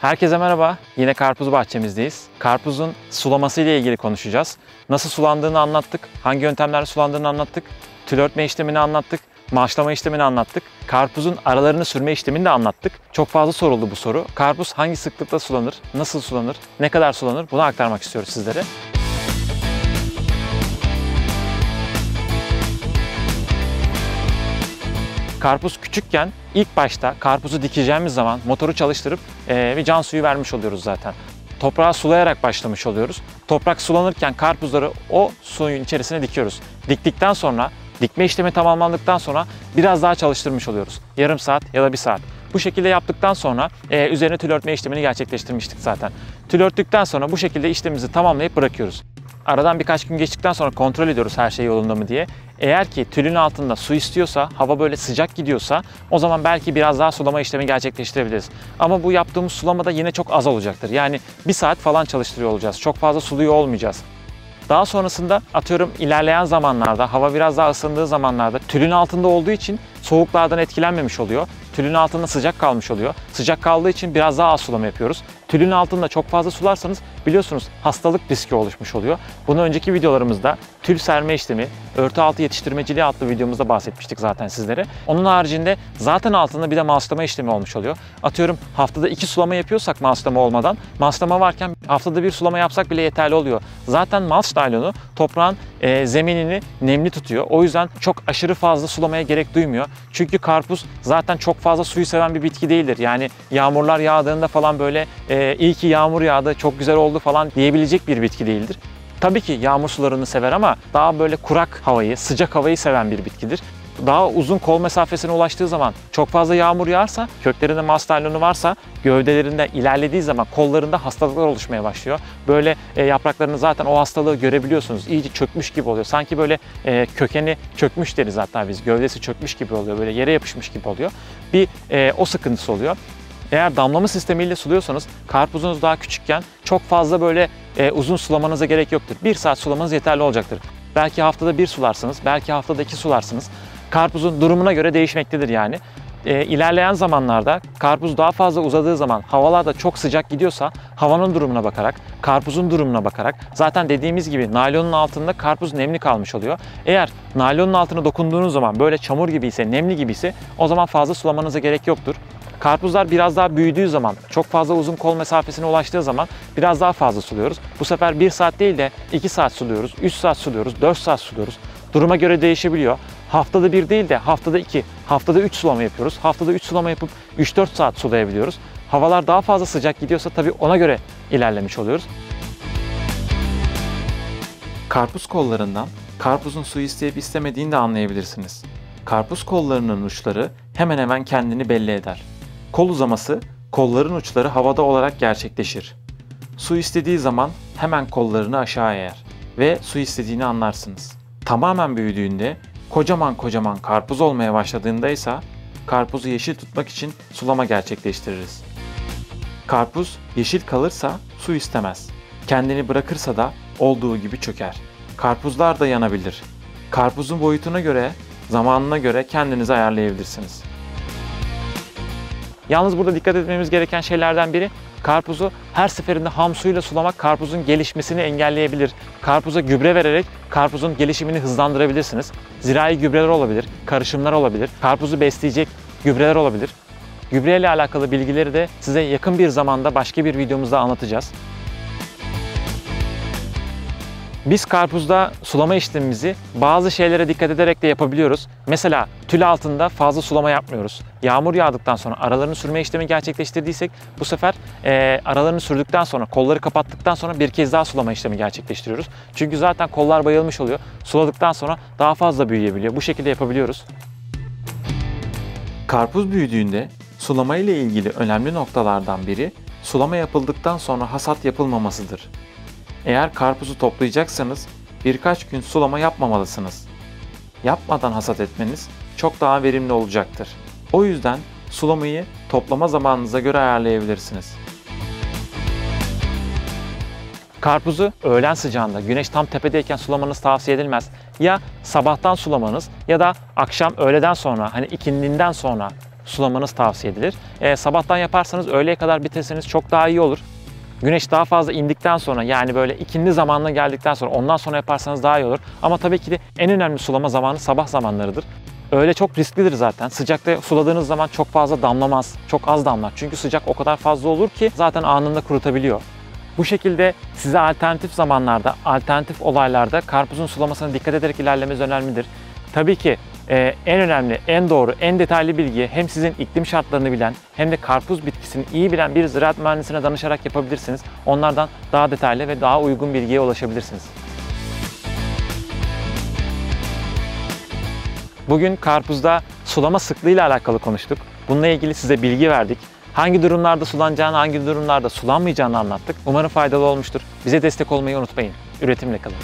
Herkese merhaba. Yine karpuz bahçemizdeyiz. Karpuzun sulaması ile ilgili konuşacağız. Nasıl sulandığını anlattık, hangi yöntemlerle sulandığını anlattık, tül örtme işlemini anlattık, maçlama işlemini anlattık, karpuzun aralarını sürme işlemini de anlattık. Çok fazla soruldu bu soru. Karpuz hangi sıklıkta sulanır, nasıl sulanır, ne kadar sulanır bunu aktarmak istiyoruz sizlere. Karpuz küçükken ilk başta karpuzu dikeceğimiz zaman motoru çalıştırıp bir can suyu vermiş oluyoruz zaten. Toprağı sulayarak başlamış oluyoruz. Toprak sulanırken karpuzları o suyun içerisine dikiyoruz. Diktikten sonra, dikme işlemi tamamlandıktan sonra biraz daha çalıştırmış oluyoruz. Yarım saat ya da bir saat. Bu şekilde yaptıktan sonra üzerine tül örtme işlemini gerçekleştirmiştik zaten. Tül örttükten sonra bu şekilde işlemimizi tamamlayıp bırakıyoruz. Aradan birkaç gün geçtikten sonra kontrol ediyoruz her şey yolunda mı diye. Eğer ki tülün altında su istiyorsa, hava böyle sıcak gidiyorsa o zaman belki biraz daha sulama işlemi gerçekleştirebiliriz. Ama bu yaptığımız sulama da yine çok az olacaktır. Yani bir saat falan çalıştırıyor olacağız. Çok fazla suluyor olmayacağız. Daha sonrasında atıyorum ilerleyen zamanlarda, hava biraz daha ısındığı zamanlarda tülün altında olduğu için soğuklardan etkilenmemiş oluyor. Tülün altında sıcak kalmış oluyor. Sıcak kaldığı için biraz daha az sulama yapıyoruz. Tülün altında çok fazla sularsanız biliyorsunuz hastalık riski oluşmuş oluyor. Bunu önceki videolarımızda tül serme işlemi, örtü altı yetiştirmeciliği adlı videomuzda bahsetmiştik zaten sizlere. Onun haricinde zaten altında bir de malçlama işlemi olmuş oluyor. Atıyorum haftada 2 sulama yapıyorsak malçlama olmadan, malçlama varken haftada 1 sulama yapsak bile yeterli oluyor. Zaten malç naylonu toprağın zeminini nemli tutuyor. O yüzden çok aşırı fazla sulamaya gerek duymuyor. Çünkü karpuz zaten çok fazla suyu seven bir bitki değildir. Yani yağmurlar yağdığında falan böyle iyi ki yağmur yağdı, çok güzel oldu falan diyebilecek bir bitki değildir. Tabii ki yağmur sularını sever ama daha böyle kurak havayı, sıcak havayı seven bir bitkidir. Daha uzun kol mesafesine ulaştığı zaman çok fazla yağmur yağarsa, köklerinde malç naylonu varsa gövdelerinde ilerlediği zaman kollarında hastalıklar oluşmaya başlıyor. Böyle yapraklarını zaten o hastalığı görebiliyorsunuz. İyice çökmüş gibi oluyor. Sanki böyle kökeni çökmüş deriz hatta biz. Gövdesi çökmüş gibi oluyor. Böyle yere yapışmış gibi oluyor. Bir o sıkıntısı oluyor. Eğer damlama sistemiyle suluyorsanız karpuzunuz daha küçükken çok fazla böyle uzun sulamanıza gerek yoktur. 1 saat sulamanız yeterli olacaktır. Belki haftada 1 sularsınız, belki haftada 2 sularsınız. Karpuzun durumuna göre değişmektedir yani. İlerleyen zamanlarda karpuz daha fazla uzadığı zaman havalar da çok sıcak gidiyorsa havanın durumuna bakarak, karpuzun durumuna bakarak zaten dediğimiz gibi naylonun altında karpuz nemli kalmış oluyor. Eğer naylonun altına dokunduğunuz zaman böyle çamur gibi ise, nemli gibi ise o zaman fazla sulamanıza gerek yoktur. Karpuzlar biraz daha büyüdüğü zaman, çok fazla uzun kol mesafesine ulaştığı zaman biraz daha fazla suluyoruz. Bu sefer 1 saat değil de 2 saat suluyoruz, 3 saat suluyoruz, 4 saat suluyoruz. Duruma göre değişebiliyor. Haftada 1 değil de haftada 2, haftada 3 sulama yapıyoruz. Haftada 3 sulama yapıp 3-4 saat sulayabiliyoruz. Havalar daha fazla sıcak gidiyorsa tabii ona göre ilerlemiş oluyoruz. Karpuz kollarından karpuzun su isteyip istemediğini de anlayabilirsiniz. Karpuz kollarının uçları hemen hemen kendini belli eder. Kol uzaması, kolların uçları havada olarak gerçekleşir. Su istediği zaman hemen kollarını aşağı eğer ve su istediğini anlarsınız. Tamamen büyüdüğünde, kocaman kocaman karpuz olmaya başladığında ise karpuzu yeşil tutmak için sulama gerçekleştiririz. Karpuz yeşil kalırsa su istemez. Kendini bırakırsa da olduğu gibi çöker. Karpuzlar da yanabilir. Karpuzun boyutuna göre, zamanına göre kendinizi ayarlayabilirsiniz. Yalnız burada dikkat etmemiz gereken şeylerden biri karpuzu her seferinde ham suyla sulamak karpuzun gelişmesini engelleyebilir. Karpuza gübre vererek karpuzun gelişimini hızlandırabilirsiniz. Zirai gübreler olabilir, karışımlar olabilir, karpuzu besleyecek gübreler olabilir. Gübreyle alakalı bilgileri de size yakın bir zamanda başka bir videomuzda anlatacağız. Biz karpuzda sulama işlemimizi bazı şeylere dikkat ederek de yapabiliyoruz. Mesela tül altında fazla sulama yapmıyoruz. Yağmur yağdıktan sonra aralarını sürme işlemi gerçekleştirdiysek bu sefer aralarını sürdükten sonra, kolları kapattıktan sonra bir kez daha sulama işlemi gerçekleştiriyoruz. Çünkü zaten kollar bayılmış oluyor. Suladıktan sonra daha fazla büyüyebiliyor. Bu şekilde yapabiliyoruz. Karpuz büyüdüğünde sulama ile ilgili önemli noktalardan biri sulama yapıldıktan sonra hasat yapılmamasıdır. Eğer karpuzu toplayacaksanız birkaç gün sulama yapmamalısınız. Yapmadan hasat etmeniz çok daha verimli olacaktır. O yüzden sulamayı toplama zamanınıza göre ayarlayabilirsiniz. Karpuzu öğlen sıcağında, güneş tam tepedeyken sulamanız tavsiye edilmez. Ya sabahtan sulamanız ya da akşam öğleden sonra, hani ikindinden sonra sulamanız tavsiye edilir. Sabahtan yaparsanız öğleye kadar bitirseniz çok daha iyi olur. Güneş daha fazla indikten sonra, yani böyle ikindi zamanına geldikten sonra, ondan sonra yaparsanız daha iyi olur. Ama tabii ki de en önemli sulama zamanı sabah zamanlarıdır. Öğle çok risklidir zaten. Sıcakta suladığınız zaman çok fazla damlamaz. Çok az damlar. Çünkü sıcak o kadar fazla olur ki zaten anında kurutabiliyor. Bu şekilde size alternatif zamanlarda, alternatif olaylarda karpuzun sulamasına dikkat ederek ilerlemeniz önemlidir. Tabii ki en önemli, en doğru, en detaylı bilgiyi hem sizin iklim şartlarını bilen hem de karpuz bitkisini iyi bilen bir ziraat mühendisine danışarak yapabilirsiniz. Onlardan daha detaylı ve daha uygun bilgiye ulaşabilirsiniz. Bugün karpuzda sulama sıklığı ile alakalı konuştuk. Bununla ilgili size bilgi verdik. Hangi durumlarda sulanacağını, hangi durumlarda sulanmayacağını anlattık. Umarım faydalı olmuştur. Bize destek olmayı unutmayın. Üretimle kalın.